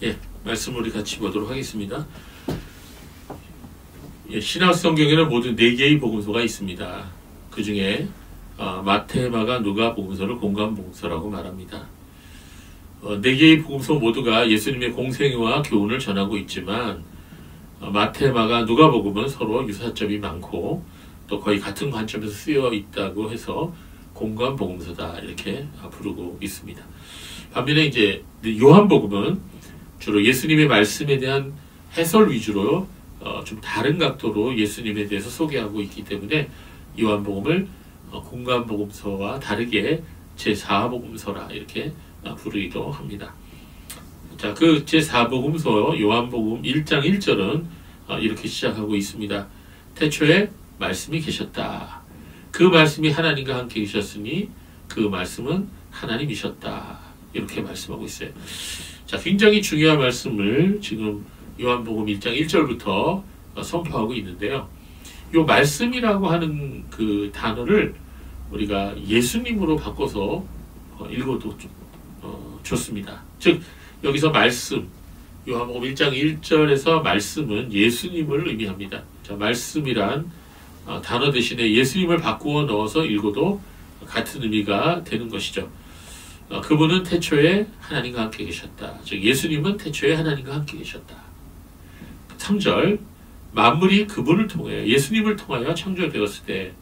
예, 말씀 우리 같이 보도록 하겠습니다. 예, 신약 성경에는 모두 4개의 복음서가 있습니다. 그 중에 마태, 마가, 누가 복음서를 공간 복음서라고 말합니다. 4개의 복음서 모두가 예수님의 공생애와 교훈을 전하고 있지만 마태, 마가, 누가 복음은 서로 유사점이 많고 또 거의 같은 관점에서 쓰여 있다고 해서 공간 복음서다 이렇게 부르고 있습니다. 반면에 이제 요한복음은 주로 예수님의 말씀에 대한 해설 위주로 좀 다른 각도로 예수님에 대해서 소개하고 있기 때문에 요한복음을 공간복음서와 다르게 제4복음서라 이렇게 부르기도 합니다. 자, 그 제4복음서 요한복음 1장 1절은 이렇게 시작하고 있습니다. 태초에 말씀이 계셨다. 그 말씀이 하나님과 함께 계셨으니 그 말씀은 하나님이셨다. 이렇게 말씀하고 있어요. 자, 굉장히 중요한 말씀을 지금 요한복음 1장 1절부터 선포하고 있는데요. 이 말씀이라고 하는 그 단어를 우리가 예수님으로 바꿔서 읽어도 좋습니다. 즉 여기서 말씀, 요한복음 1장 1절에서 말씀은 예수님을 의미합니다. 자, 말씀이란 단어 대신에 예수님을 바꾸어 넣어서 읽어도 같은 의미가 되는 것이죠. 그분은 태초에 하나님과 함께 계셨다. 즉 예수님은 태초에 하나님과 함께 계셨다. 3절 만물이 그분을 통해 예수님을 통하여 창조되었을 때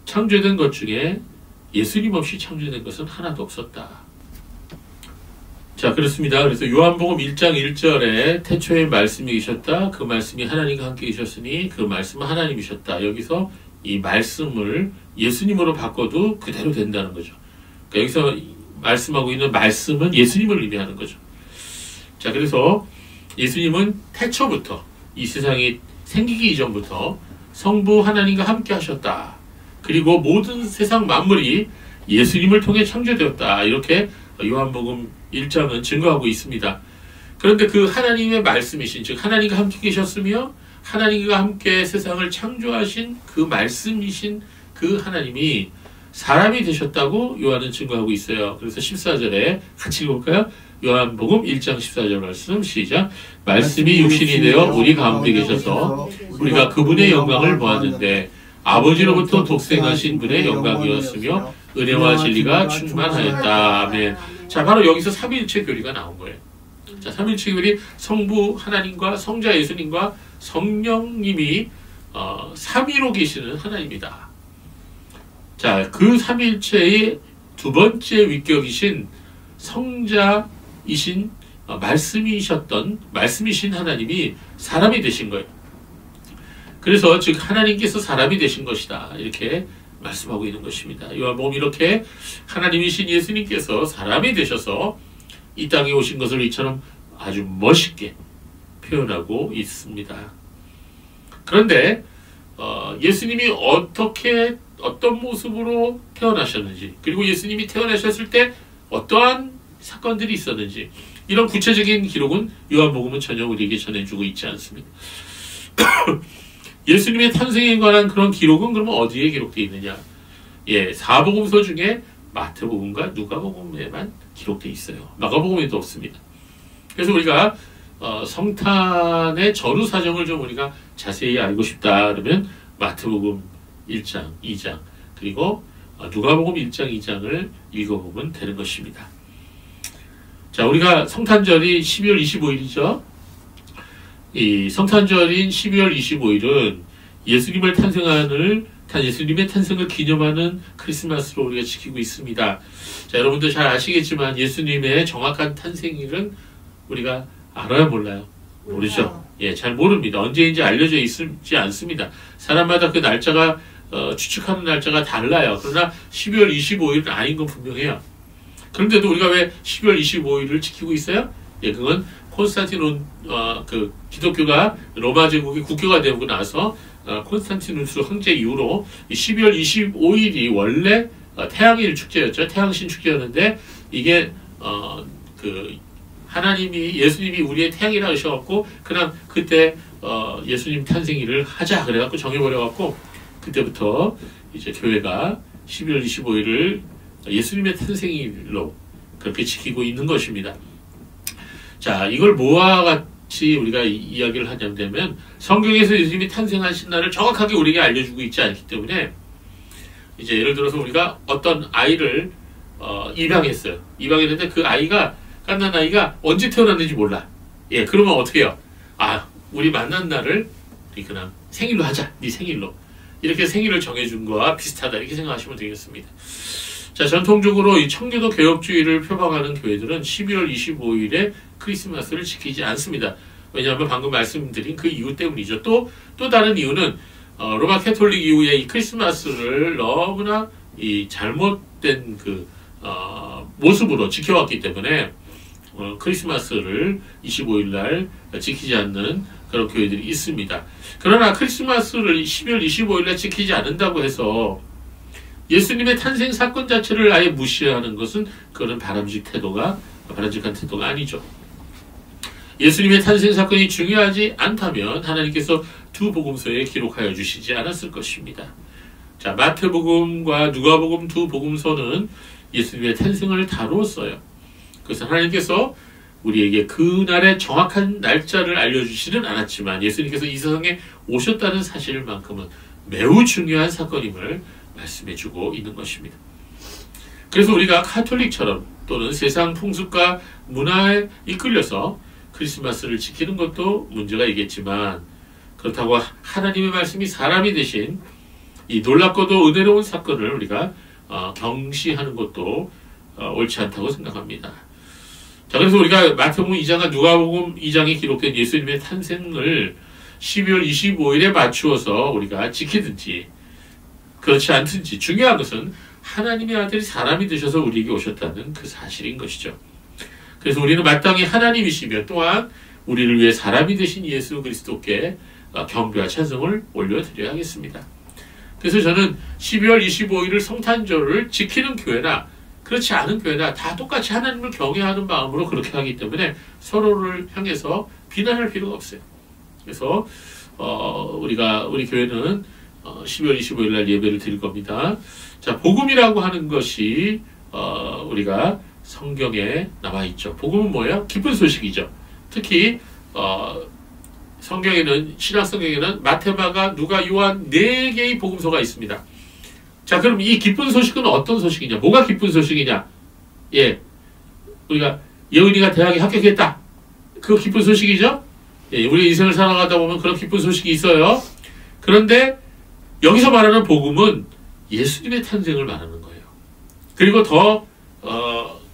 창조된 것 중에 예수님 없이 창조된 것은 하나도 없었다. 자, 그렇습니다. 그래서 요한복음 1장 1절에 태초에 말씀이 계셨다. 그 말씀이 하나님과 함께 계셨으니 그 말씀은 하나님이셨다. 여기서 이 말씀을 예수님으로 바꿔도 그대로 된다는 거죠. 그러니까 여기서 말씀하고 있는 말씀은 예수님을 의미하는 거죠. 자, 그래서 예수님은 태초부터 이 세상이 생기기 이전부터 성부 하나님과 함께 하셨다. 그리고 모든 세상 만물이 예수님을 통해 창조되었다. 이렇게 요한복음 1장은 증거하고 있습니다. 그런데 그 하나님의 말씀이신, 즉 하나님과 함께 계셨으며 하나님과 함께 세상을 창조하신 그 말씀이신 그 하나님이 사람이 되셨다고 요한은 증거하고 있어요. 그래서 14절에 같이 읽을까요? 요한복음 1장 14절 말씀 시작. 말씀이 육신이 되어 우리 가운데 계셔서 우리가 그분의 영광을 보았는데 아버지로부터 독생하신 분의 영광이었으며 은혜와 진리가 충만하였다. 아멘. 자, 바로 여기서 삼위일체 교리가 나온 거예요. 자, 삼위일체 교리 성부 하나님과 성자 예수님과 성령님이 삼위로 계시는 하나님이다. 자, 그 삼위일체의 두 번째 위격이신 성자이신 말씀이신 하나님이 사람이 되신 거예요. 그래서 즉 하나님께서 사람이 되신 것이다. 이렇게 말씀하고 있는 것입니다. 요한복음 이렇게 하나님이신 예수님께서 사람이 되셔서 이 땅에 오신 것을 이처럼 아주 멋있게 표현하고 있습니다. 그런데 예수님이 어떤 모습으로 태어나셨는지, 그리고 예수님이 태어나셨을 때 어떠한 사건들이 있었는지, 이런 구체적인 기록은 요한복음은 전혀 우리에게 전해주고 있지 않습니다. 예수님의 탄생에 관한 그런 기록은 그러면 어디에 기록되어 있느냐? 예, 4복음서 중에 마태복음과 누가복음에만 기록되어 있어요. 마가복음에도 없습니다. 그래서 우리가 성탄의 전후 사정을 좀 우리가 자세히 알고 싶다 그러면 마태복음 1장, 2장, 그리고 누가복음 1장, 2장을 읽어보면 되는 것입니다. 자, 우리가 성탄절이 12월 25일이죠. 이 성탄절인 12월 25일은 예수님의 탄생을 기념하는 크리스마스로 우리가 지키고 있습니다. 자, 여러분들 잘 아시겠지만 예수님의 정확한 탄생일은 우리가 알아요, 몰라요? 모르죠. 예, 잘 모릅니다. 언제인지 알려져 있지 않습니다. 사람마다 그 날짜가 추측하는 날짜가 달라요. 그러나 12월 25일은 아닌 건 분명해요. 그런데도 우리가 왜 12월 25일을 지키고 있어요? 예, 그건 콘스탄티논 그 기독교가 로마 제국이 국교가 되고 나서 콘스탄티누스 황제 이후로 12월 25일이 원래 태양일 축제였죠. 태양신 축제였는데 이게 그 예수님이 우리의 태양이라 하셔갖고 그냥 그때 예수님 탄생일을 하자 그래갖고 정해버려갖고 그때부터 이제 교회가 12월 25일을 예수님의 탄생일로 그렇게 지키고 있는 것입니다. 자, 이걸 뭐와 같이 우리가 이야기를 하냐면 성경에서 예수님이 탄생하신 날을 정확하게 우리에게 알려주고 있지 않기 때문에 이제 예를 들어서 우리가 어떤 아이를 입양했어요. 입양했는데 그 아이가 갓난 아이가 언제 태어났는지 몰라. 예, 그러면 어떻게 해요? 아, 우리 만난 날을 우리 그냥 생일로 하자. 네 생일로. 이렇게 생일을 정해준 거와 비슷하다. 이렇게 생각하시면 되겠습니다. 자, 전통적으로 이 청교도 개혁주의를 표방하는 교회들은 12월 25일에 크리스마스를 지키지 않습니다. 왜냐하면 방금 말씀드린 그 이유 때문이죠. 또 다른 이유는 로마 캐톨릭 이후에 이 크리스마스를 너무나 이 잘못된 그 모습으로 지켜왔기 때문에 크리스마스를 25일 날 지키지 않는 그런 교회들이 있습니다. 그러나 크리스마스를 12월 25일 날 지키지 않는다고 해서 예수님의 탄생 사건 자체를 아예 무시하는 것은 그런 바람직한 태도가 아니죠. 예수님의 탄생 사건이 중요하지 않다면 하나님께서 두 복음서에 기록하여 주시지 않았을 것입니다. 자, 마태복음과 누가복음 두 복음서는 예수님의 탄생을 다루었어요. 그래서 하나님께서 우리에게 그날의 정확한 날짜를 알려주지는 않았지만 예수님께서 이 세상에 오셨다는 사실만큼은 매우 중요한 사건임을 말씀해주고 있는 것입니다. 그래서 우리가 카톨릭처럼 또는 세상 풍습과 문화에 이끌려서 크리스마스를 지키는 것도 문제가 있겠지만 그렇다고 하나님의 말씀이 사람이 되신 이 놀랍고도 은혜로운 사건을 우리가 경시하는 것도 옳지 않다고 생각합니다. 자, 그래서 우리가 마태복음 2장과 누가복음 2장에 기록된 예수님의 탄생을 12월 25일에 맞추어서 우리가 지키든지 그렇지 않든지 중요한 것은 하나님의 아들이 사람이 되셔서 우리에게 오셨다는 그 사실인 것이죠. 그래서 우리는 마땅히 하나님이시며 또한 우리를 위해 사람이 되신 예수 그리스도께 경배와 찬송을 올려드려야겠습니다. 그래서 저는 12월 25일을 성탄절을 지키는 교회나 그렇지 않은 교회나 다 똑같이 하나님을 경외하는 마음으로 그렇게 하기 때문에 서로를 향해서 비난할 필요가 없어요. 그래서 우리 교회는 12월 25일 날 예배를 드릴 겁니다. 자, 복음이라고 하는 것이 우리가 성경에 나와 있죠. 복음은 뭐예요? 기쁜 소식이죠. 특히 성경에는 신약 성경에는 마태, 마가, 누가, 요한 4개의 복음서가 있습니다. 자, 그럼 이 기쁜 소식은 어떤 소식이냐? 뭐가 기쁜 소식이냐? 예, 우리가 예은이가 대학에 합격했다. 그거 기쁜 소식이죠? 예, 우리 인생을 살아가다 보면 그런 기쁜 소식이 있어요. 그런데 여기서 말하는 복음은 예수님의 탄생을 말하는 거예요. 그리고 더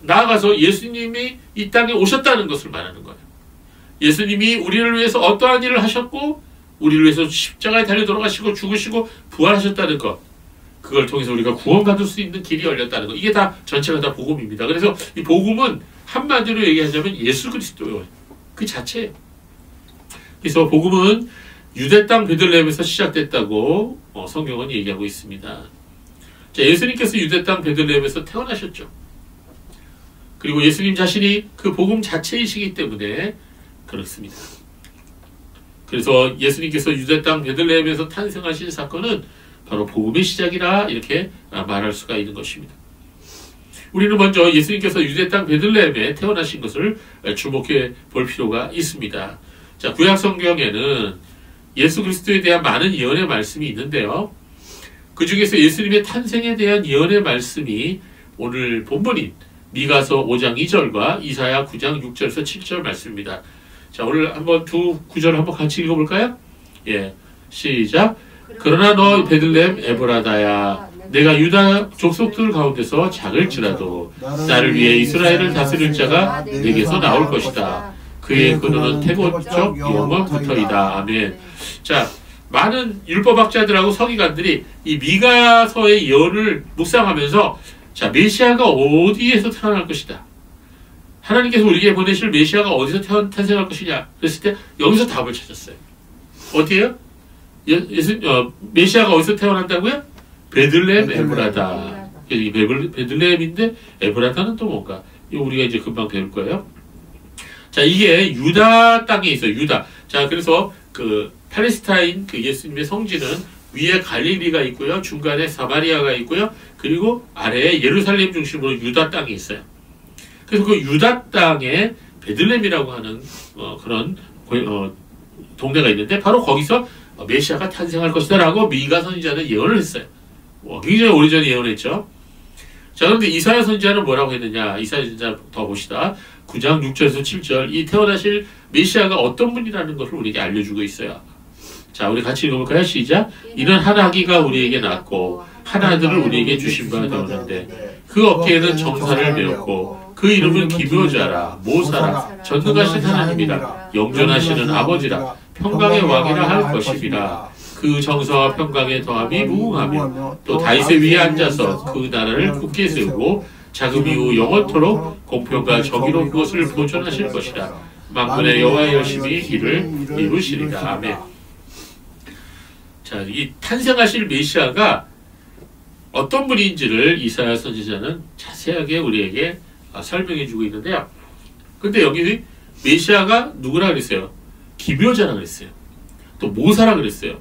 나아가서 예수님이 이 땅에 오셨다는 것을 말하는 거예요. 예수님이 우리를 위해서 어떠한 일을 하셨고 우리를 위해서 십자가에 달려 돌아가시고 죽으시고 부활하셨다는 것, 그걸 통해서 우리가 구원받을 수 있는 길이 열렸다는 것, 이게 다 전체가 다 복음입니다. 그래서 이 복음은 한마디로 얘기하자면 예수 그리스도요, 그 자체예요. 그래서 복음은 유대 땅 베들레헴에서 시작됐다고 성경은 얘기하고 있습니다. 자, 예수님께서 유대 땅 베들레헴에서 태어나셨죠. 그리고 예수님 자신이 그 복음 자체이시기 때문에 그렇습니다. 그래서 예수님께서 유대 땅 베들레헴에서 탄생하신 사건은 바로 복음의 시작이라 이렇게 말할 수가 있는 것입니다. 우리는 먼저 예수님께서 유대 땅 베들레헴에 태어나신 것을 주목해 볼 필요가 있습니다. 자, 구약 성경에는 예수 그리스도에 대한 많은 예언의 말씀이 있는데요. 그 중에서 예수님의 탄생에 대한 예언의 말씀이 오늘 본문인 미가서 5장 2절과 이사야 9장 6절에서 7절 말씀입니다. 자, 오늘 한번 두 구절을 한번 같이 읽어볼까요? 예, 시작. 그러나 너 베들레헴 에브라다야, 내가 유다 족속들 가운데서 작을지라도 나를 위해 이스라엘을 다스릴 자가 내게서 나올 것이다. 그의 근원은 태고적 영원부터이다. 아멘. 자, 많은 율법학자들하고 서기관들이 이 미가서의 예언을 묵상하면서 자, 메시아가 어디에서 태어날 것이다. 하나님께서 우리에게 보내실 메시아가 어디서 탄생할 것이냐. 그랬을 때 여기서 답을 찾았어요. 어디에요? 메시아가 어디서 태어난다고요? 베들레헴 에브라다. 베들레헴인데 에브라다는 또 뭔가? 이거 우리가 이제 금방 배울 거예요. 자, 이게 유다 땅에 있어요. 유다. 자, 그래서 그 팔레스타인 그 예수님의 성지는 위에 갈릴리가 있고요. 중간에 사마리아가 있고요. 그리고 아래에 예루살렘 중심으로 유다 땅이 있어요. 그래서 그 유다 땅에 베들레헴이라고 하는 그런 동네가 있는데 바로 거기서 메시아가 탄생할 것이다라고 미가 선지자는 예언을 했어요. 굉장히 오래전에 예언했죠. 자, 그런데 이사야 선지자는 뭐라고 했느냐? 이사야 선지자 더 봅시다. 9장 6절에서 7절. 이 태어나실 메시아가 어떤 분이라는 것을 우리에게 알려주고 있어요. 자, 우리 같이 읽어볼까요? 시작. 이는 한 아기가 우리에게 낳고 한 아들을 우리에게 주신 바 되었는데 그 어깨에는 정사를 메었고 그 이름은 기묘자라 모사라 전능하신 하나님이라 영존하시는 아버지라 평강의 왕이라 할 것이니라. 그 정서와 평강의 더함이 무궁하며 또 다윗의 위에 앉아서 그 나라를 굳게 세우고 자금 이후 영원토록 공평과 정의로 그것을 보존하실 것이라. 만군의 여호와의 열심히 이를 이루시리라. 아멘. 자, 이 탄생하실 메시아가 어떤 분인지를 이사야 선지자는 자세하게 우리에게 설명해 주고 있는데요. 근데 여기 메시아가 누구라 그랬어요? 기묘자라 그랬어요. 또 모사라 그랬어요.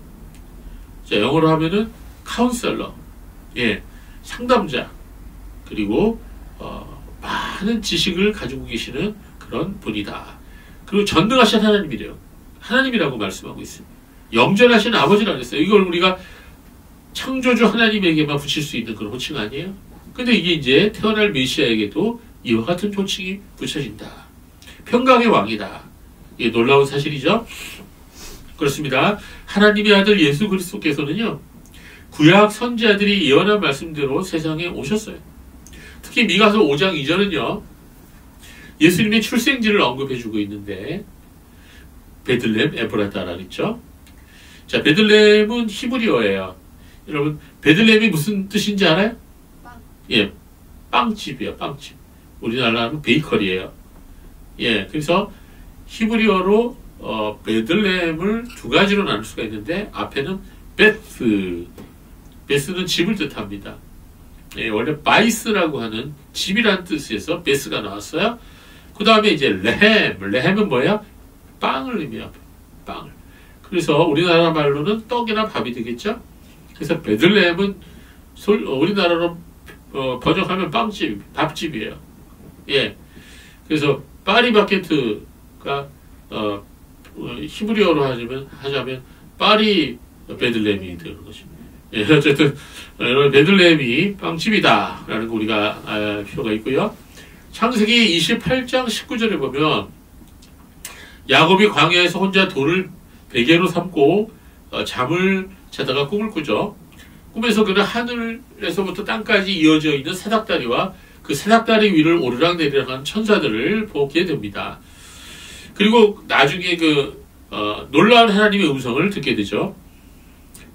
자, 영어로 하면은 카운셀러, 상담자, 그리고 많은 지식을 가지고 계시는 그런 분이다. 그리고 전능하신 하나님이래요. 하나님이라고 말씀하고 있습니다. 영존하신 아버지라 그랬어요. 이걸 우리가 창조주 하나님에게만 붙일 수 있는 그런 호칭 아니에요? 근데 이게 이제 태어날 메시아에게도 이와 같은 호칭이 붙여진다. 평강의 왕이다. 이게 놀라운 사실이죠? 그렇습니다. 하나님의 아들 예수 그리스도께서는요, 구약 선지자들이 예언한 말씀대로 세상에 오셨어요. 특히 미가서 5장 2절은요, 예수님의 출생지를 언급해주고 있는데, 베들레헴 에브라다라 그랬죠? 자, 베들레헴은 히브리어예요. 여러분, 베들레헴이 무슨 뜻인지 알아요? 빵집이에요, 빵집. 우리나라는 베이커리예요. 그래서 히브리어로 베들레헴을 두 가지로 나눌 수가 있는데 앞에는 베스는 집을 뜻합니다. 원래 바이스라고 하는 집이란 뜻에서 베스가 나왔어요. 그 다음에 이제 레헴은 뭐예요? 빵을 의미해요. 빵을. 그래서 우리나라 말로는 떡이나 밥이 되겠죠? 그래서 베들레헴은 우리나라로 번역하면 빵집, 밥집이에요. 그래서 파리바게트가 히브리어로 하자면 파리 베들레헴이 되는 것입니다. 어쨌든 베들레헴이 빵집이다 라는 거 우리가 알 필요가 있고요. 창세기 28장 19절에 보면 야곱이 광야에서 혼자 돌을 베개로 삼고 잠을 자다가 꿈을 꾸죠. 꿈에서 그는 하늘에서부터 땅까지 이어져 있는 사닥다리와 그 사닥다리 위를 오르락내리락 하는 천사들을 보게 됩니다. 그리고 나중에 놀라운 하나님의 음성을 듣게 되죠.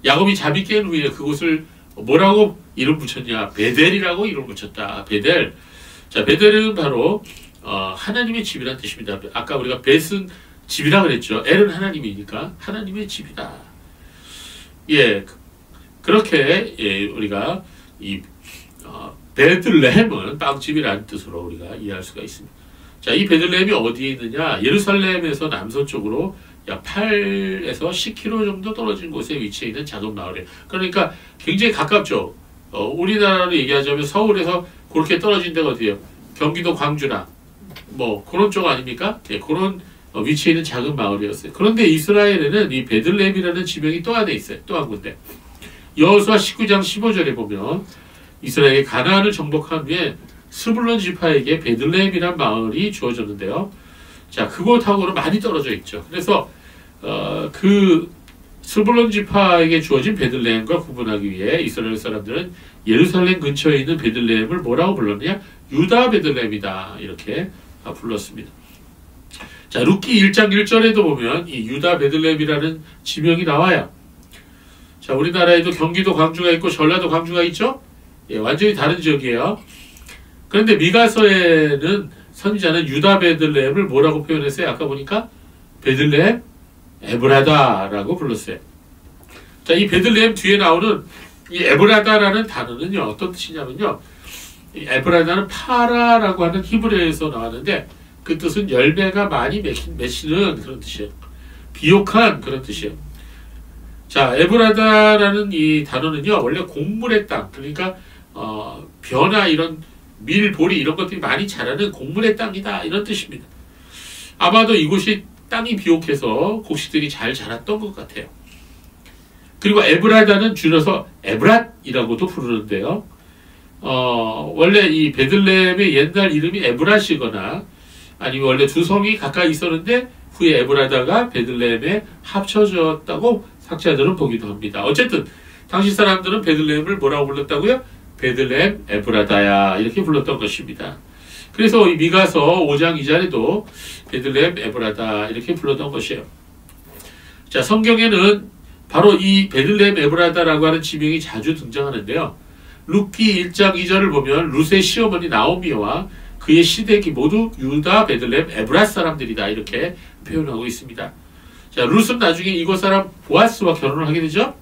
야곱이 잠이 깬 후에 그곳을 뭐라고 이름 붙였냐? 베델이라고 이름 붙였다. 베델. 자, 베델은 바로 하나님의 집이란 뜻입니다. 아까 우리가 벳은 집이라 그랬죠. 엘은 하나님이니까 하나님의 집이다. 그렇게 우리가 이 베들레헴은 빵집이라는 뜻으로 우리가 이해할 수가 있습니다. 자, 이 베들레헴이 어디에 있느냐? 예루살렘에서 남서쪽으로 약 8에서 10km 정도 떨어진 곳에 위치해 있는 작은 마을이에요. 그러니까 굉장히 가깝죠. 우리나라로 얘기하자면 서울에서 그렇게 떨어진 데가 어디예요? 경기도 광주나 뭐 그런 쪽 아닙니까? 그런 위치해 있는 작은 마을이었어요. 그런데 이스라엘에는 이 베들레헴이라는 지명이 또 안에 있어요. 또 한 군데. 여호수아 19장 15절에 보면 이스라엘이 가나안을 정복한 후에 스불론 지파에게 베들레헴이란 마을이 주어졌는데요. 자, 그곳하고는 많이 떨어져 있죠. 그래서 그 스불론 지파에게 주어진 베들레헴과 구분하기 위해 이스라엘 사람들은 예루살렘 근처에 있는 베들레헴을 뭐라고 불렀느냐? 유다 베들레헴이다. 이렇게 불렀습니다. 자, 룻기 1장 1절에도 보면 이 유다 베들레헴이라는 지명이 나와요. 자, 우리나라에도 경기도 광주가 있고 전라도 광주가 있죠? 완전히 다른 지역이에요. 그런데 미가서에는 선지자는 유다 베들레헴을 뭐라고 표현했어요? 아까 보니까 베들레헴 에브라다라고 불렀어요. 자, 이 베들레헴 뒤에 나오는 이 에브라다라는 단어는요, 어떤 뜻이냐면요, 이 에브라다는 파라라고 하는 히브리어에서 나왔는데 그 뜻은 열매가 많이 맺히는 그런 뜻이에요. 비옥한 그런 뜻이에요. 자, 에브라다라는 이 단어는요, 원래 곡물의 땅, 그러니까 벼나 이런 밀, 보리 이런 것들이 많이 자라는 곡물의 땅이다 이런 뜻입니다. 아마도 이곳이 땅이 비옥해서 곡식들이 잘 자랐던 것 같아요. 그리고 에브라다는 줄여서 에브랏이라고도 부르는데요. 원래 이 베들레헴의 옛날 이름이 에브랏이거나 아니면 원래 두 성이 가까이 있었는데 후에 에브라다가 베들레헴에 합쳐졌다고 학자들은 보기도 합니다. 어쨌든 당시 사람들은 베들레헴을 뭐라고 불렀다고요? 베들레헴 에브라다야 이렇게 불렀던 것입니다. 그래서 이 미가서 5장 2절에도 베들레헴 에브라다 이렇게 불렀던 것이에요. 자, 성경에는 바로 이 베들레헴 에브라다라고 하는 지명이 자주 등장하는데요. 룻기 1장 2절을 보면 룻의 시어머니 나오미와 그의 시댁이 모두 유다 베들레헴 에브랏 사람들이다 이렇게 표현하고 있습니다. 자, 룻은 나중에 이곳 사람 보아스와 결혼을 하게 되죠.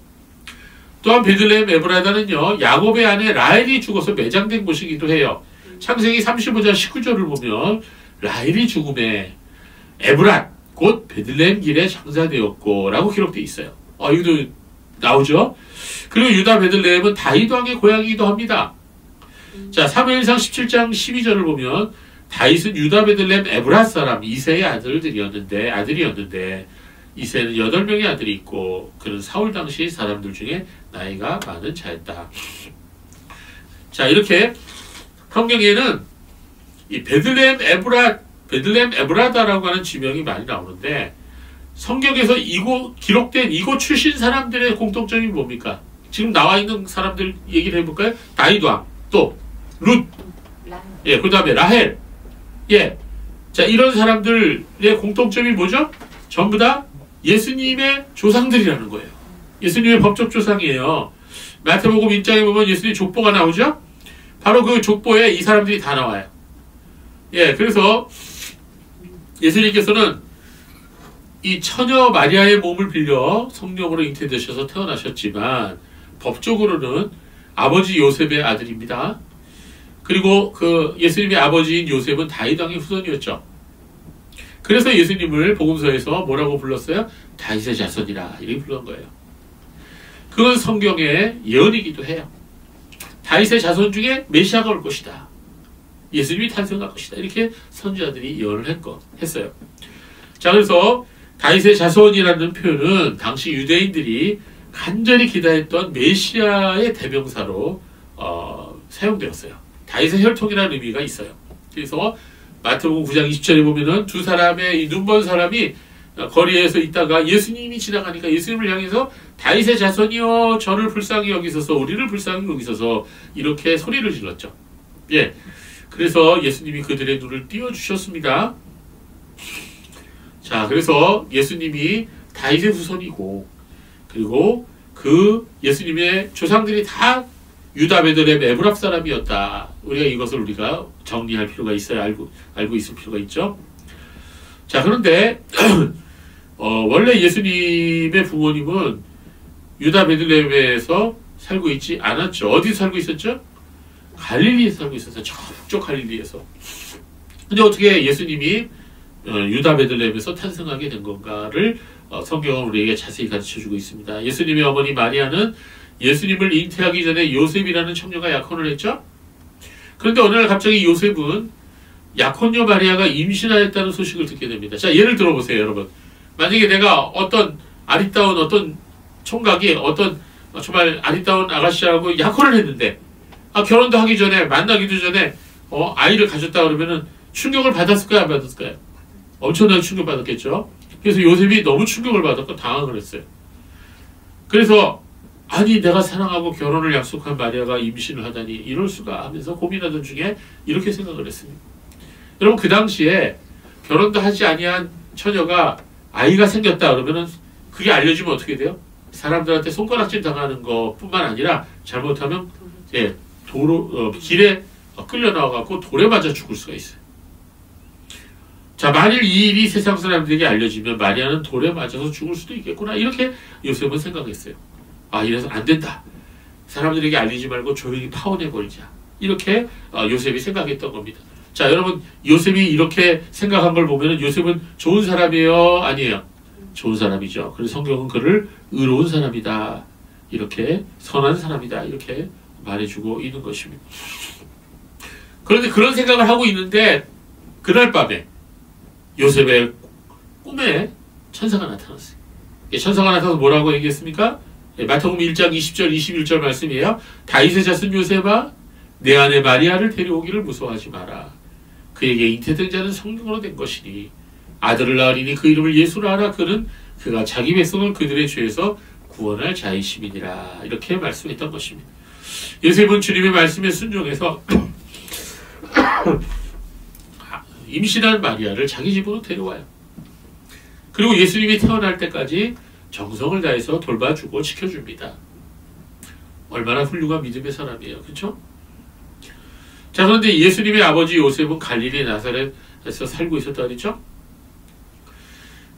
또한 베들레헴 에브라다는요, 야곱의 아내 라헬이 죽어서 매장된 곳이기도 해요. 창세기 35장 19절을 보면 라헬이 죽음에 에브랏 곧 베들레헴 길에 장사되었고 라고 기록되어 있어요. 이것도 나오죠. 그리고 유다 베들레헴은 다윗 왕의 고향이기도 합니다. 자, 사무엘상 17장 12절을 보면 다윗은 유다 베들레헴 에브랏 사람 이새의 아들이었는데 이새는 8명의 아들이 있고 그는 사울 당시 사람들 중에 나이가 많은 자였다. 자, 이렇게 성경에는 이 베들레헴 에브라다라고 하는 지명이 많이 나오는데 성경에서 기록된 이곳 출신 사람들의 공통점이 뭡니까? 지금 나와 있는 사람들 얘기를 해볼까요? 다윗 왕, 또 룻, 예, 그 다음에 라헬, 예, 자, 이런 사람들의 공통점이 뭐죠? 전부 다 예수님의 조상들이라는 거예요. 예수님의 법적 조상이에요. 마태복음 1장에 보면 예수님 족보가 나오죠? 바로 그 족보에 이 사람들이 다 나와요. 예, 그래서 예수님께서는 이 처녀 마리아의 몸을 빌려 성령으로 잉태되셔서 태어나셨지만 법적으로는 아버지 요셉의 아들입니다. 그리고 그 예수님의 아버지인 요셉은 다윗 왕의 후손이었죠. 그래서 예수님을 복음서에서 뭐라고 불렀어요? 다윗의 자손이라 이렇게 불른 거예요. 그건 성경의 예언이기도 해요. 다윗의 자손 중에 메시아가 올 것이다. 예수님이 탄생할 것이다. 이렇게 선지자들이 예언을 했어요. 자, 그래서 다윗의 자손이라는 표현은 당시 유대인들이 간절히 기다렸던 메시아의 대명사로 사용되었어요. 다윗의 혈통이라는 의미가 있어요. 그래서 마태복음 9장 20절에 보면은 두 사람의 이 눈먼 사람이 거리에서 있다가 예수님이 지나가니까 예수님을 향해서 다윗의 자손이여 저를 불쌍히 여기소서 우리를 불쌍히 여기소서 이렇게 소리를 질렀죠. 예, 그래서 예수님이 그들의 눈을 띄워주셨습니다. 자, 그래서 예수님이 다윗의 후손이고 그리고 그 예수님의 조상들이 다 유다 베들레헴 에브랏 사람이었다. 이것을 우리가 정리할 필요가 있어요. 알고 있을 필요가 있죠. 자, 그런데 원래 예수님의 부모님은 유다 베들레헴에서 살고 있지 않았죠. 어디서 살고 있었죠? 갈릴리에서 살고 있었어요. 저쪽 갈릴리에서. 근데 어떻게 예수님이 유다 베들레헴에서 탄생하게 된 건가를 성경은 우리에게 자세히 가르쳐주고 있습니다. 예수님의 어머니 마리아는 예수님을 잉태하기 전에 요셉이라는 청녀가 약혼을 했죠. 그런데 어느 날 갑자기 요셉은 약혼녀 마리아가 임신하였다는 소식을 듣게 됩니다. 자, 예를 들어보세요, 여러분. 만약에 내가 어떤 아리따운 어떤 총각이 어떤 정말 아리따운 아가씨하고 약혼을 했는데 결혼도 하기 전에 만나기도 전에 아이를 가졌다 그러면은 충격을 받았을까요, 안 받았을까요? 엄청나게 충격받았겠죠. 그래서 요셉이 너무 충격을 받았고 당황을 했어요. 그래서 아니 내가 사랑하고 결혼을 약속한 마리아가 임신을 하다니 이럴 수가 하면서 고민하던 중에 이렇게 생각을 했습니다. 여러분, 그 당시에 결혼도 하지 아니한 처녀가 아이가 생겼다 그러면은 그게 알려지면 어떻게 돼요? 사람들한테 손가락질 당하는 것뿐만 아니라 잘못하면 길에 끌려 나와갖고 돌에 맞아 죽을 수가 있어요. 자, 만일 이 일이 세상 사람들에게 알려지면 마리아는 돌에 맞아서 죽을 수도 있겠구나 이렇게 요셉은 생각했어요. 이래서 안 된다. 사람들에게 알리지 말고 조용히 파혼해버리자. 이렇게 요셉이 생각했던 겁니다. 자, 여러분, 요셉이 이렇게 생각한 걸 보면 요셉은 좋은 사람이에요? 아니에요? 좋은 사람이죠. 그래서 성경은 그를 의로운 사람이다. 이렇게 선한 사람이다. 이렇게 말해주고 있는 것입니다. 그런데 그런 생각을 하고 있는데 그날 밤에 요셉의 꿈에 천사가 나타났어요. 천사가 나타나서 뭐라고 얘기했습니까? 마태복음 1장 20절 21절 말씀이에요. 다윗의 자손 요셉아 내 아내 마리아를 데려오기를 무서워하지 마라. 그에게 잉태된 자는 성령으로 된 것이니 아들을 낳으리니 그 이름을 예수라 하라. 그가 자기 백성을 그들의 죄에서 구원할 자이심이니라. 이렇게 말씀했던 것입니다. 요셉은 주님의 말씀에 순종해서 임신한 마리아를 자기 집으로 데려와요. 그리고 예수님이 태어날 때까지 정성을 다해서 돌봐주고 지켜줍니다. 얼마나 훌륭한 믿음의 사람이에요. 그렇죠? 자, 그런데 예수님의 아버지 요셉은 갈릴리 나사렛에서 살고 있었다 그랬죠?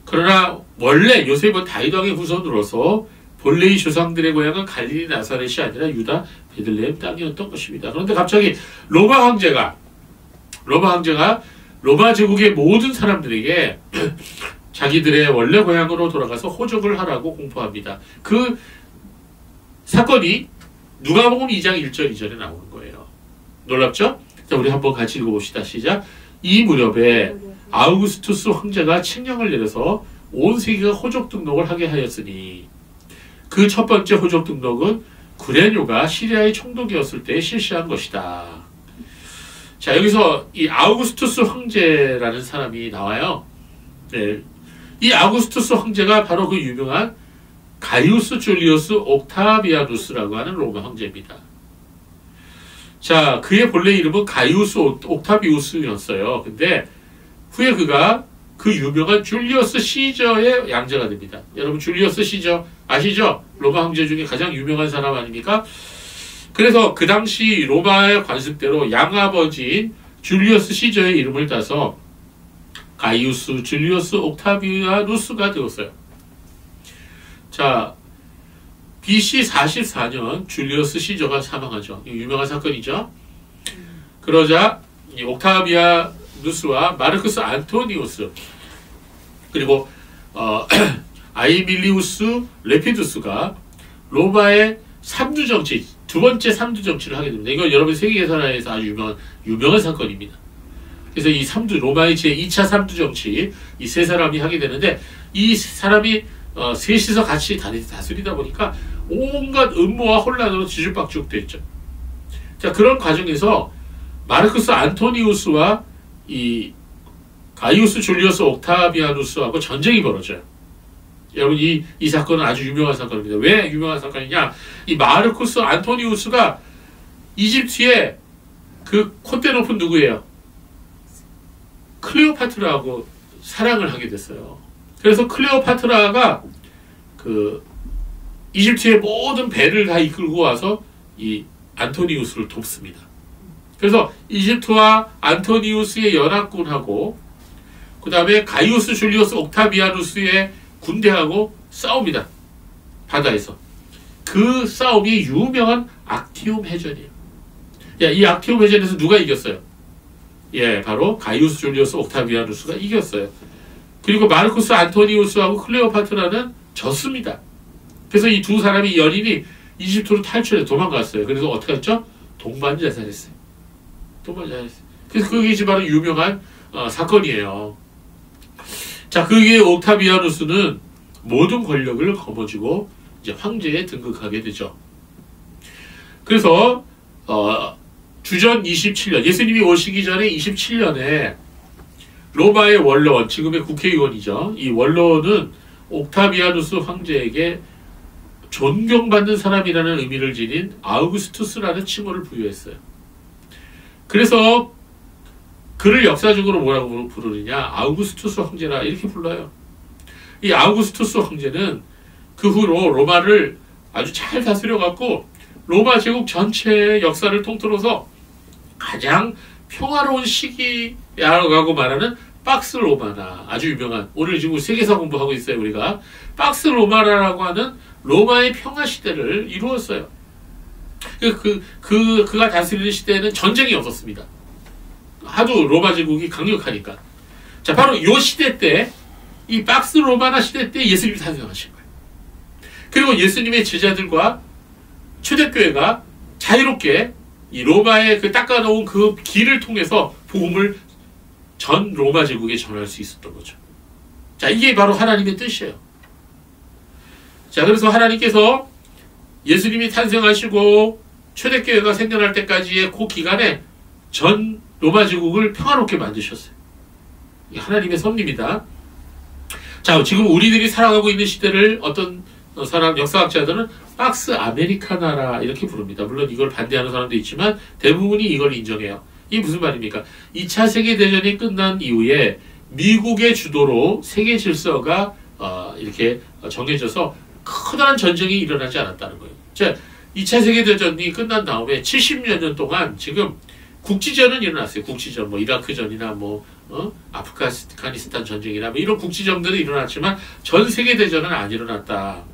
그러나 원래 요셉은 다윗 왕의 후손으로서 본래의 조상들의 고향은 갈릴리 나사렛이 아니라 유다 베들레헴 땅이었던 것입니다. 그런데 갑자기 로마 황제가 로마 제국의 모든 사람들에게 자기들의 원래 고향으로 돌아가서 호적을 하라고 공포합니다. 그 사건이 누가복음 2장 1절 2절에 나오는 거예요. 놀랍죠? 자, 우리 한번 같이 읽어봅시다. 시작. 이 무렵에 아우구스투스 황제가 칙령을 내려서 온 세계가 호적 등록을 하게 하였으니 그 첫 번째 호적 등록은 구레뇨가 시리아의 총독이었을 때 실시한 것이다. 자, 여기서 이 아우구스투스 황제라는 사람이 나와요. 네. 이 아우구스투스 황제가 바로 그 유명한 가이우스 줄리우스 옥타비아누스라고 하는 로마 황제입니다. 자, 그의 본래 이름은 가이우스 옥타비우스였어요. 근데 후에 그가 그 유명한 줄리어스 시저의 양자가 됩니다. 여러분 줄리어스 시저 아시죠? 로마 황제 중에 가장 유명한 사람 아닙니까? 그래서 그 당시 로마의 관습대로 양아버지인 줄리어스 시저의 이름을 따서 가이우스 줄리어스 옥타비아누스가 되었어요. 자, BC 44년 줄리어스 시저가 사망하죠. 유명한 사건이죠. 그러자 이 옥타비아누스와 마르크스 안토니우스 그리고 아이밀리우스 레피두스가 로마의 삼두 정치, 두 번째 삼두 정치를 하게 됩니다. 이건 여러분 세계사에서 아주 유명한 사건입니다. 그래서 이 삼두, 로마의 제2차 삼두 정치, 이 세 사람이 하게 되는데, 이 사람이 셋이서 같이 다스리다 보니까 온갖 음모와 혼란으로 뒤죽박죽됐죠. 자, 그런 과정에서 마르크스 안토니우스와 이 가이우스 줄리우스 옥타비아누스하고 전쟁이 벌어져요. 여러분 이 사건은 아주 유명한 사건입니다. 왜 유명한 사건이냐? 이 마르쿠스 안토니우스가 이집트의 그 콧대 높은 누구예요? 클레오파트라하고 사랑을 하게 됐어요. 그래서 클레오파트라가 그 이집트의 모든 배를 다 이끌고 와서 이 안토니우스를 돕습니다. 그래서 이집트와 안토니우스의 연합군하고 그 다음에 가이우스 줄리우스 옥타비아누스의 군대하고 싸웁니다. 바다에서. 그 싸움이 유명한 악티움 해전이에요. 이 악티움 해전에서 누가 이겼어요? 예, 바로 가이우스 줄리우스 옥타비아누스가 이겼어요. 그리고 마르쿠스 안토니우스하고 클레오파트라는 졌습니다. 그래서 이 두 사람이 연인이 이집트로 탈출해 도망갔어요. 그래서 어떻게 했죠? 동반자살했어요. 동반자살했어요. 그래서 그게 이제 바로 유명한 사건이에요. 자, 그게 옥타비아누스는 모든 권력을 거머쥐고 이제 황제에 등극하게 되죠. 그래서 주전 27년, 예수님이 오시기 전에 27년에 로마의 원로원, 지금의 국회의원이죠. 이 원로원은 옥타비아누스 황제에게 존경받는 사람이라는 의미를 지닌 아우구스투스라는 칭호를 부여했어요. 그래서 그를 역사적으로 뭐라고 부르느냐? 아우구스투스 황제라 이렇게 불러요. 이 아우구스투스 황제는 그 후로 로마를 아주 잘 다스려갖고 로마 제국 전체의 역사를 통틀어서 가장 평화로운 시기라고 말하는 박스 로마나, 아주 유명한, 오늘 지금 세계사 공부하고 있어요. 우리가 박스 로마라고 하는 로마의 평화 시대를 이루었어요. 그가 다스리는 시대에는 전쟁이 없었습니다. 하도 로마 제국이 강력하니까. 자, 바로 이 시대 때, 이 박스 로마나 시대 때 예수님이 탄생하신 거예요. 그리고 예수님의 제자들과 초대교회가 자유롭게 이 로마의 그 닦아놓은 그 길을 통해서 복음을 전 로마 제국에 전할 수 있었던 거죠. 자, 이게 바로 하나님의 뜻이에요. 자, 그래서 하나님께서 예수님이 탄생하시고 초대교회가 생겨날 때까지의 그 기간에 전 로마 제국을 평화롭게 만드셨어요. 이게 하나님의 섭리입니다. 자, 지금 우리들이 살아가고 있는 시대를 어떤 사람, 역사학자들은 박스 아메리카나라 이렇게 부릅니다. 물론 이걸 반대하는 사람도 있지만 대부분이 이걸 인정해요. 이게 무슨 말입니까? 2차 세계대전이 끝난 이후에 미국의 주도로 세계 질서가 이렇게 정해져서 커다란 전쟁이 일어나지 않았다는 거예요. 자, 2차 세계대전이 끝난 다음에 70여 년 동안 지금 국지전은 일어났어요. 국지전, 뭐 이라크전이나 뭐 아프가니스탄 전쟁이나 뭐 이런 국지전들은 일어났지만 전 세계대전은 안 일어났다.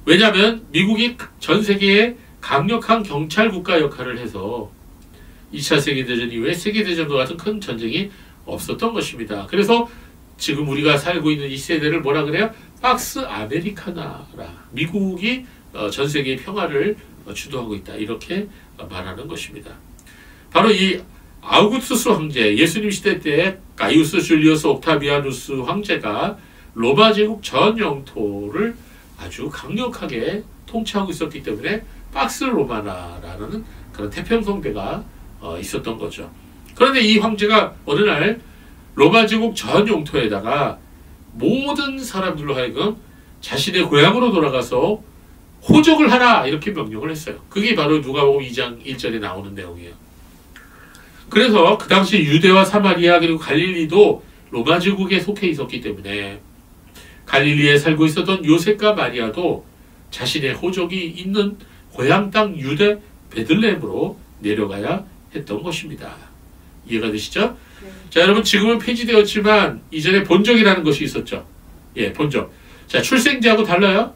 왜냐하면 미국이 전 세계에 강력한 경찰 국가 역할을 해서 2차 세계대전 이후에 세계대전과 같은 큰 전쟁이 없었던 것입니다. 그래서 지금 우리가 살고 있는 이 세대를 뭐라 그래요? 박스 아메리카나라. 미국이 전 세계의 평화를 주도하고 있다. 이렇게 말하는 것입니다. 바로 이 아우구스투스 황제, 예수님 시대 때 가이우스 줄리우스 옥타비아누스 황제가 로마 제국 전 영토를 아주 강력하게 통치하고 있었기 때문에 박스 로마나라는 그런 태평성대가 있었던 거죠. 그런데 이 황제가 어느 날 로마 제국 전 영토에다가 모든 사람들로 하여금 자신의 고향으로 돌아가서 호적을 하라 이렇게 명령을 했어요. 그게 바로 누가복음 2장 1절에 나오는 내용이에요. 그래서 그 당시 유대와 사마리아 그리고 갈릴리도 로마 제국에 속해 있었기 때문에 갈릴리에 살고 있었던 요셉과 마리아도 자신의 호적이 있는 고향 땅 유대 베들레헴으로 내려가야 했던 것입니다. 이해가 되시죠? 네. 자, 여러분 지금은 폐지되었지만 이전에 본적이라는 것이 있었죠. 예, 본적. 자, 출생지하고 달라요.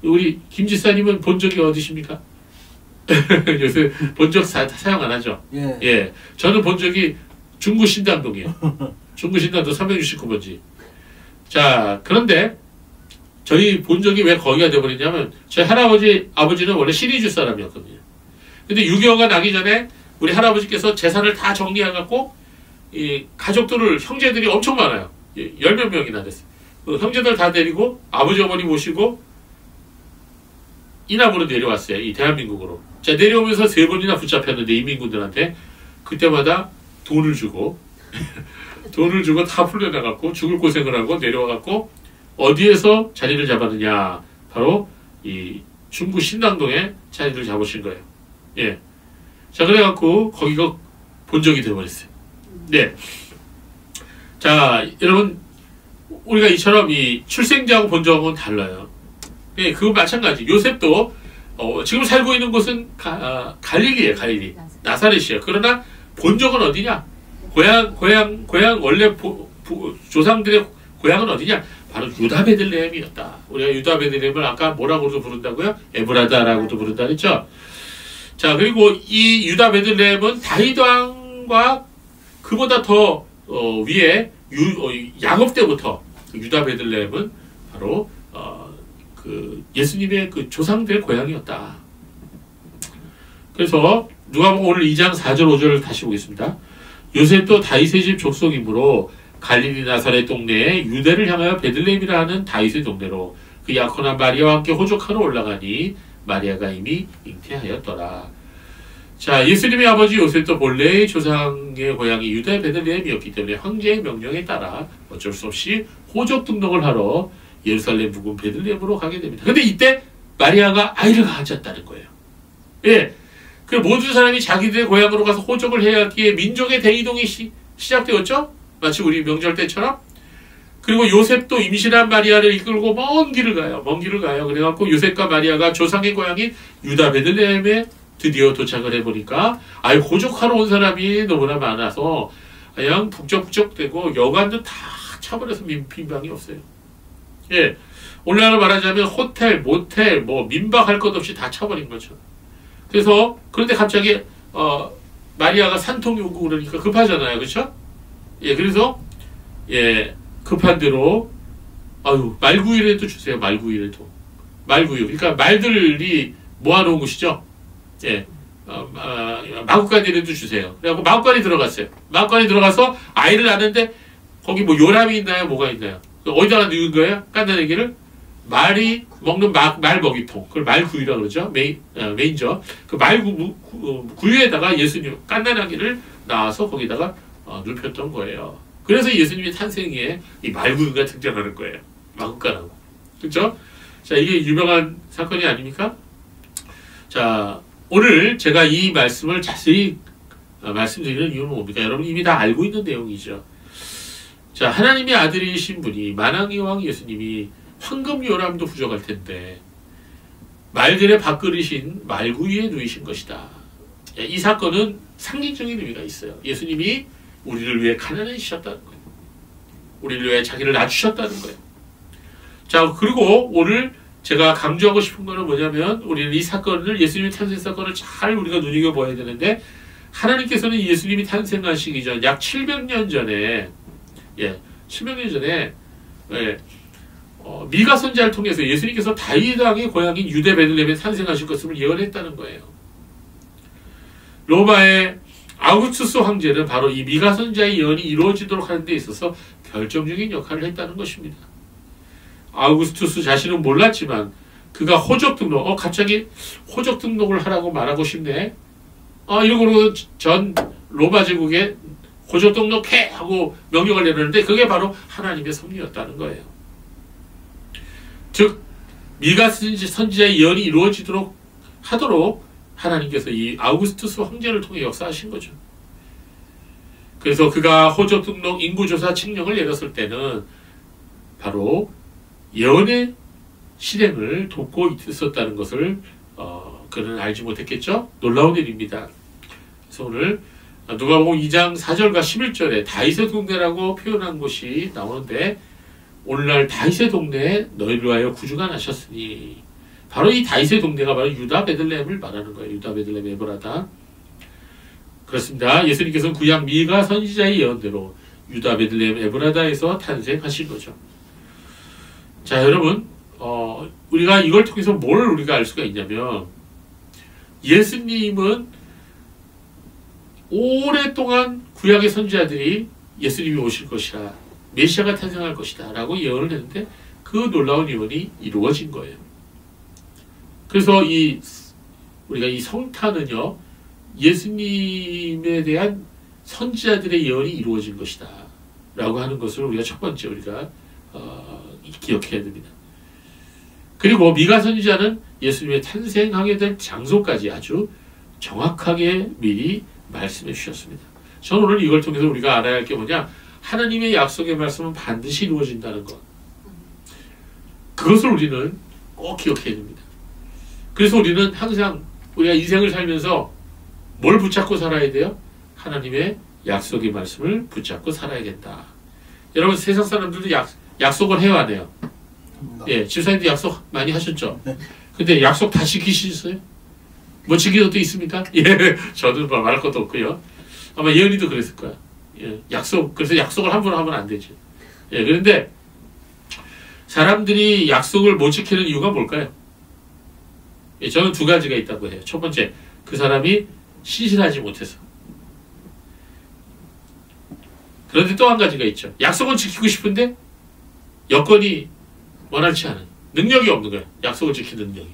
우리 김 지사님은 본적이 어디십니까? 요새 본적 사용 안 하죠? 예. 예. 저는 본적이 중구 신당동이에요. 중구 신당동 369번지. 자, 그런데 저희 본적이 왜 거기가 돼버리냐면 저희 할아버지, 아버지는 원래 신의주 사람이었거든요. 근데 6.25가 나기 전에 우리 할아버지께서 재산을 다 정리해갖고 이 가족들을, 형제들이 엄청 많아요. 10몇 명이나 됐어요. 그 형제들 다 데리고 아버지 어머니 모시고 이남으로 내려왔어요. 이 대한민국으로. 자, 내려오면서 3번이나 붙잡혔는데 이민군들한테 그때마다 돈을 주고 돈을 주고 다 풀려나갖고 죽을 고생을 하고 내려와갖고 어디에서 자리를 잡았느냐. 바로 이 중구 신당동에 자리를 잡으신 거예요. 예. 자, 그래갖고 거기가 본적이 되어버렸어요. 네. 자, 여러분 우리가 이처럼 이 출생지하고 본적하고는 달라요. 예, 그거 마찬가지. 요셉도 지금 살고 있는 곳은 갈릴리예요. 갈릴리. 나사렛이에요. 그러나 본적은 어디냐? 고향 원래 조상들의 고향은 어디냐? 바로 유다 베들레헴이었다. 우리가 유다 베들레헴을 아까 뭐라고도 부른다고요? 에브라다라고도 부른다 그랬죠? 자, 그리고 이 유다 베들레헴은 다윗 왕과 그보다 더 위에 야곱 때부터 유다 베들레헴은 바로 그 예수님의 그 조상들의 고향이었다. 그래서 누가복음 오늘 2장 4절 5절을 다시 보겠습니다. 요셉도 다윗의 집 족속이므로 갈릴리 나사렛 동네에 유대를 향하여 베들레헴이라 하는 다윗의 동네로 그 약혼한 마리아와 함께 호족하러 올라가니 마리아가 이미 잉태하였더라. 자, 예수님의 아버지 요셉도 본래의 조상의 고향이 유대 베들레헴이었기 때문에 황제의 명령에 따라 어쩔 수 없이 호족 등록을 하러 예루살렘 부근 베들레헴으로 가게 됩니다. 근데 이때 마리아가 아이를 가졌다는 거예요. 예. 그 모든 사람이 자기들의 고향으로 가서 호적을 해야 하기에 민족의 대이동이 시작되었죠? 마치 우리 명절 때처럼. 그리고 요셉도 임신한 마리아를 이끌고 먼 길을 가요. 먼 길을 가요. 그래갖고 요셉과 마리아가 조상의 고향인 유다 베들레헴에 드디어 도착을 해보니까 아유 호적하러 온 사람이 너무나 많아서 그냥 북적북적대고 여관도 다 차버려서 빈방이 없어요. 예, 오늘날로 말하자면 호텔, 모텔, 뭐 민박할 것 없이 다 차버린 거죠. 그래서 그런데 갑자기 마리아가 산통이 오고 그러니까 급하잖아요, 그렇죠? 예, 그래서 예 급한 대로 아유 말구이라도 주세요, 말구이라도. 말구이. 그러니까 말들이 모아놓은 곳이죠. 예, 마구간이라도 주세요. 그래갖고 마구간이 들어갔어요. 마구간이 들어가서 아이를 낳는데 거기 뭐 요람이 있나요? 뭐가 있나요? 어디다가 넣은 거예요? 깐나내기를? 말이 먹는 말 먹이통, 그걸 말구유라 그러죠. 메인저. 그 구유에다가 예수님 깐나나기를 낳아서 거기다가 눕혔던 거예요. 그래서 예수님의 탄생에 이 말구유가 등장하는 거예요. 마구간하고. 그렇죠? 자, 이게 유명한 사건이 아닙니까? 자, 오늘 제가 이 말씀을 자세히 말씀드리는 이유는 뭡니까? 여러분 이미 다 알고 있는 내용이죠. 자, 하나님의 아들이신 분이 만왕의 왕 예수님이 황금 요람도 부족할 텐데 말들의 밥그릇인 말구유에 누이신 것이다. 이 사건은 상징적인 의미가 있어요. 예수님이 우리를 위해 가난해지셨다는 거예요. 우리를 위해 자기를 낮추셨다는 거예요. 자, 그리고 오늘 제가 강조하고 싶은 거는 뭐냐면 우리는 이 사건을, 예수님의 탄생 사건을 잘 우리가 눈여겨봐야 되는데, 하나님께서는 예수님이 탄생하시기 전 약 700년 전에 700년 전에 미가 선지자를 통해서 예수님께서 다윗 왕의 고향인 유대 베들레헴에 탄생하실 것을 예언했다는 거예요. 로마의 아우구스투스 황제는 바로 이 미가 선지자의 예언이 이루어지도록 하는 데 있어서 결정적인 역할을 했다는 것입니다. 아우구스투스 자신은 몰랐지만 그가 호적 등록, 갑자기 호적 등록을 하라고 말하고 싶네. 이러고 전 로마 제국에 호적 등록해! 하고 명령을 내렸는데 그게 바로 하나님의 섭리였다는 거예요. 즉 미가 선지자의 예언이 이루어지도록 하도록 하나님께서 이 아우구스투스 황제를 통해 역사하신 거죠. 그래서 그가 호적 등록 인구조사 칙령을 내렸을 때는 바로 예언의 실행을 돕고 있었다는 것을 그는 알지 못했겠죠? 놀라운 일입니다. 그래서 오늘 누가복음 2장 4절과 11절에 다윗의 동네라고 표현한 곳이 나오는데, 오늘날 다윗의 동네에 너희를 위하여 구주가 나셨으니, 바로 이 다윗의 동네가 바로 유다 베들레헴을 말하는 거예요. 유다 베들레헴 에브라다. 그렇습니다. 예수님께서는 구약 미가 선지자의 예언대로 유다 베들레헴 에브라다에서 탄생하신 거죠. 자, 여러분, 우리가 이걸 통해서 뭘 우리가 알 수가 있냐면, 예수님은 오랫동안 구약의 선지자들이 예수님이 오실 것이라, 메시아가 탄생할 것이다 라고 예언을 했는데 그 놀라운 예언이 이루어진 거예요. 그래서 우리가 이 성탄은요, 예수님에 대한 선지자들의 예언이 이루어진 것이다 라고 하는 것을 우리가 첫 번째 우리가 기억해야 됩니다. 그리고 미가 선지자는 예수님의 탄생하게 될 장소까지 아주 정확하게 미리 말씀해 주셨습니다. 저는 오늘 이걸 통해서 우리가 알아야 할 게 뭐냐, 하나님의 약속의 말씀은 반드시 이루어진다는 것, 그것을 우리는 꼭 기억해야 됩니다. 그래서 우리는 항상 우리가 인생을 살면서 뭘 붙잡고 살아야 돼요? 하나님의 약속의 말씀을 붙잡고 살아야겠다. 여러분, 세상 사람들도 약속을 해와네요. 예, 집사님도 약속 많이 하셨죠? 근데 약속 다 지키셨어요? 뭐 지킨 것도 있습니까? 예, 저도 말할 것도 없고요. 아마 예언이도 그랬을 거야. 예, 그래서 약속을 함부로 하면 안 되지. 예, 그런데 사람들이 약속을 못 지키는 이유가 뭘까요? 예, 저는 두 가지가 있다고 해요. 첫 번째, 그 사람이 신실하지 못해서. 그런데 또 한 가지가 있죠. 약속은 지키고 싶은데 여건이 원활치 않은, 능력이 없는 거예요. 약속을 지키는 능력이.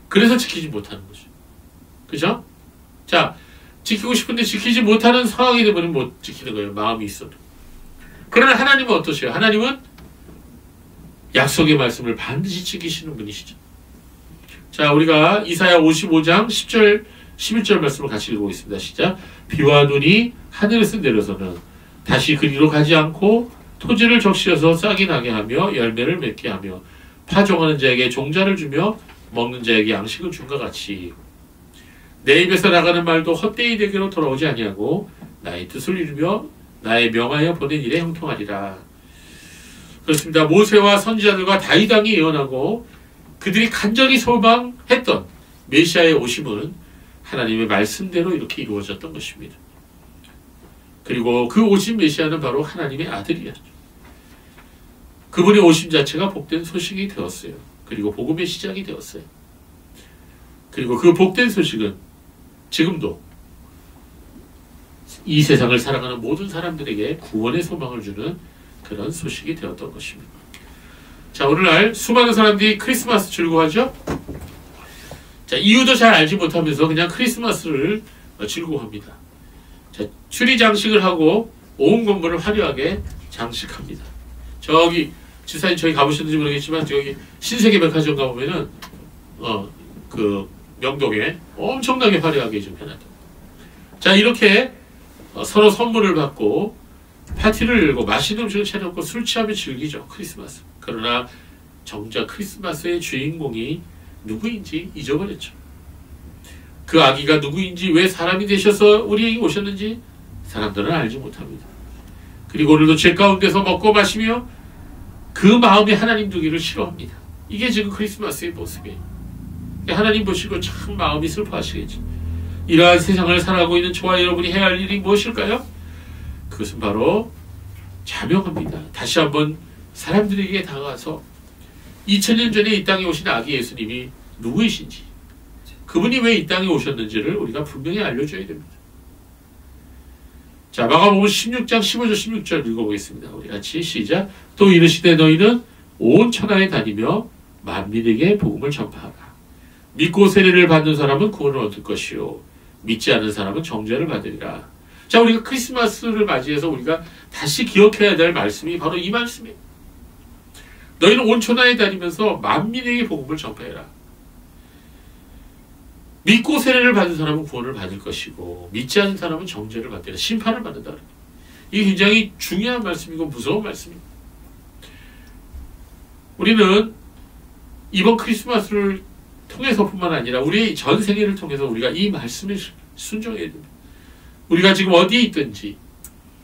그래서 지키지 못하는 거죠. 그죠? 자, 지키고 싶은데 지키지 못하는 상황이 되면 못 지키는 거예요. 마음이 있어도. 그러나 하나님은 어떠세요? 하나님은 약속의 말씀을 반드시 지키시는 분이시죠. 자, 우리가 이사야 55장 10절, 11절 말씀을 같이 읽어보겠습니다. 시작. 비와 눈이 하늘에서 내려서는 다시 그리로 가지 않고 토지를 적시어서 싹이 나게 하며 열매를 맺게 하며 파종하는 자에게 종자를 주며 먹는 자에게 양식을 준 것 같이 내 입에서 나가는 말도 헛되이 내게로 돌아오지 아니하고 나의 뜻을 이루며 나의 명하여 보낸 일에 형통하리라. 그렇습니다. 모세와 선지자들과 다윗 왕이 예언하고 그들이 간절히 소망했던 메시아의 오심은 하나님의 말씀대로 이렇게 이루어졌던 것입니다. 그리고 그 오신 메시아는 바로 하나님의 아들이었죠. 그분의 오심 자체가 복된 소식이 되었어요. 그리고 복음의 시작이 되었어요. 그리고 그 복된 소식은 지금도 이 세상을 살아가는 모든 사람들에게 구원의 소망을 주는 그런 소식이 되었던 것입니다. 자, 오늘날 수많은 사람들이 크리스마스 즐거워하죠? 자, 이유도 잘 알지 못하면서 그냥 크리스마스를 즐거워합니다. 자, 추리 장식을 하고 온 건물을 화려하게 장식합니다. 저기 지사님 저기 가보셨는지 모르겠지만 저기 신세계백화점 가보면은 그 명동에 엄청나게 화려하게 좀 해놨다. 자, 이렇게 서로 선물을 받고 파티를 열고 맛있는 음식을 차려놓고 술 취하며 즐기죠. 크리스마스. 그러나 정작 크리스마스의 주인공이 누구인지 잊어버렸죠. 그 아기가 누구인지, 왜 사람이 되셔서 우리에게 오셨는지 사람들은 알지 못합니다. 그리고 오늘도 죄 가운데서 먹고 마시며 그 마음이 하나님 두기를 싫어합니다. 이게 지금 크리스마스의 모습이에요. 하나님 보시고 참 마음이 슬퍼하시겠죠. 이러한 세상을 살아가고 있는 저와 여러분이 해야 할 일이 무엇일까요? 그것은 바로 자명합니다. 다시 한번 사람들에게 다가가서 2000년 전에 이 땅에 오신 아기 예수님이 누구이신지, 그분이 왜 이 땅에 오셨는지를 우리가 분명히 알려줘야 됩니다. 자, 마가복음 16장 15절 16절 읽어보겠습니다. 우리 같이 시작. 또 이르시되 너희는 온 천하에 다니며 만민에게 복음을 전파하라. 믿고 세례를 받는 사람은 구원을 얻을 것이요 믿지 않는 사람은 정죄를 받으리라. 자, 우리가 크리스마스를 맞이해서 우리가 다시 기억해야 될 말씀이 바로 이 말씀이에요. 너희는 온 천하에 다니면서 만민에게 복음을 전파해라. 믿고 세례를 받은 사람은 구원을 받을 것이고 믿지 않는 사람은 정죄를 받으리라. 심판을 받는다. 이게 굉장히 중요한 말씀이고 무서운 말씀입니다. 우리는 이번 크리스마스를 통해서뿐만 아니라 우리의 전 세계를 통해서 우리가 이 말씀에 순종해야 됩니다. 우리가 지금 어디에 있든지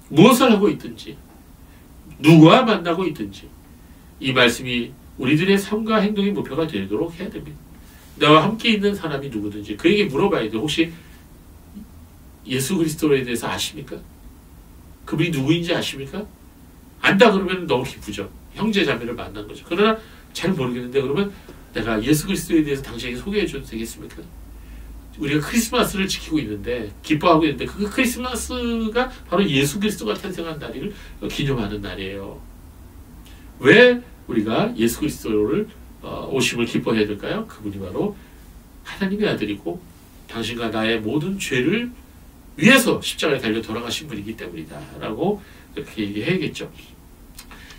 무엇을 하고 있든지 누구와 만나고 있든지 이 말씀이 우리들의 삶과 행동의 목표가 되도록 해야 됩니다. 나와 함께 있는 사람이 누구든지 그에게 물어봐야 돼. 혹시 예수 그리스도에 대해서 아십니까? 그분이 누구인지 아십니까? 안다 그러면 너무 기쁘죠. 형제 자매를 만난 거죠. 그러나 잘 모르겠는데 그러면 내가 예수 그리스도에 대해서 당신에게 소개해 줘도 되겠습니까? 우리가 크리스마스를 지키고 있는데 기뻐하고 있는데 그 크리스마스가 바로 예수 그리스도가 탄생한 날을 기념하는 날이에요. 왜 우리가 예수 그리스도를 오심을 기뻐해야 될까요? 그분이 바로 하나님의 아들이고 당신과 나의 모든 죄를 위해서 십자가에 달려 돌아가신 분이기 때문이다 라고 그렇게 얘기해야겠죠.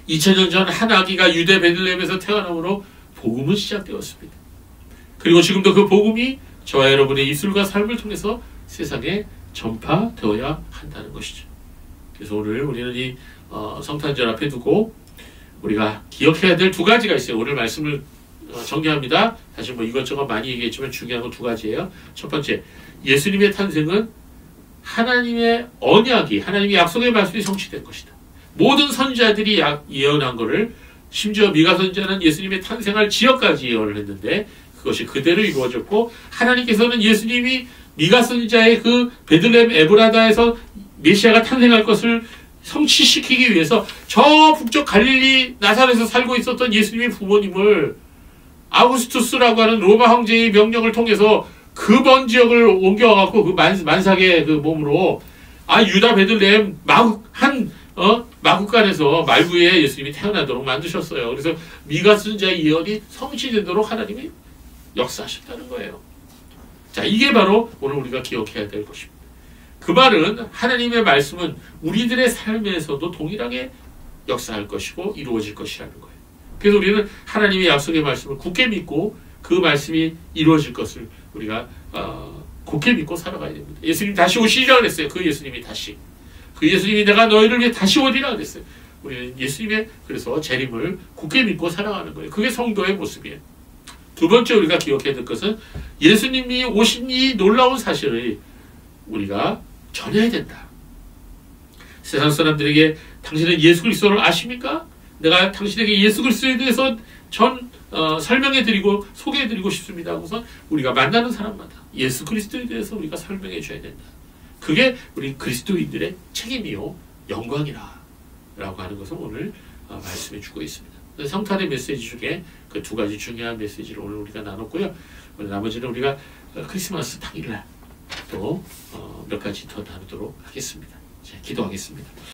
2000년 전 한 아기가 유대 베들레헴에서 태어남으로 복음은 시작되었습니다. 그리고 지금도 그 복음이 저와 여러분의 입술과 삶을 통해서 세상에 전파되어야 한다는 것이죠. 그래서 오늘 우리는 이 성탄절 앞에 두고 우리가 기억해야 될 두 가지가 있어요. 오늘 말씀을 정리합니다. 사실 뭐 이것저것 많이 얘기했지만 중요한 건 두 가지예요. 첫 번째, 예수님의 탄생은 하나님의 언약이, 하나님의 약속의 말씀이 성취된 것이다. 모든 선지자들이 예언한 것을, 심지어 미가 선지자는 예수님의 탄생할 지역까지 예언을 했는데 그것이 그대로 이루어졌고, 하나님께서는 예수님이 미가 선지자의 그 베들레헴 에브라다에서 메시아가 탄생할 것을 성취시키기 위해서 저 북쪽 갈릴리 나사렛에서 살고 있었던 예수님의 부모님을 아우구스투스라고 하는 로마 황제의 명령을 통해서 그 먼 지역을 옮겨와갖고 그 만삭의 그 몸으로 유다 베들레헴 마국간에서 말구에 예수님이 태어나도록 만드셨어요. 그래서 미가 선지자의 예언이 성취되도록 하나님이 역사하셨다는 거예요. 자, 이게 바로 오늘 우리가 기억해야 될 것입니다. 그 말은 하나님의 말씀은 우리들의 삶에서도 동일하게 역사할 것이고 이루어질 것이라는 거예요. 그래서 우리는 하나님의 약속의 말씀을 굳게 믿고 그 말씀이 이루어질 것을 우리가 굳게 믿고 살아가야 됩니다. 예수님 다시 오시리라 그랬어요. 그 예수님이 다시. 그 예수님이 내가 너희를 위해 다시 오리라 그랬어요. 우리는 예수님의 그래서 재림을 굳게 믿고 살아가는 거예요. 그게 성도의 모습이에요. 두 번째 우리가 기억해야 될 것은 예수님이 오신 이 놀라운 사실을 우리가 전해야 된다. 세상 사람들에게 당신은 예수 그리스도를 아십니까? 내가 당신에게 예수 그리스도에 대해서 설명해드리고 소개해드리고 싶습니다. 하고서 우리가 만나는 사람마다 예수 그리스도에 대해서 우리가 설명해 줘야 된다. 그게 우리 그리스도인들의 책임이요 영광이라 라고 하는 것을 오늘 말씀해 주고 있습니다. 성탄의 메시지 중에 그 두 가지 중요한 메시지를 오늘 우리가 나눴고요. 오늘 나머지는 우리가 크리스마스 당일날 또 몇 가지 더 나누도록 하겠습니다. 자, 기도하겠습니다.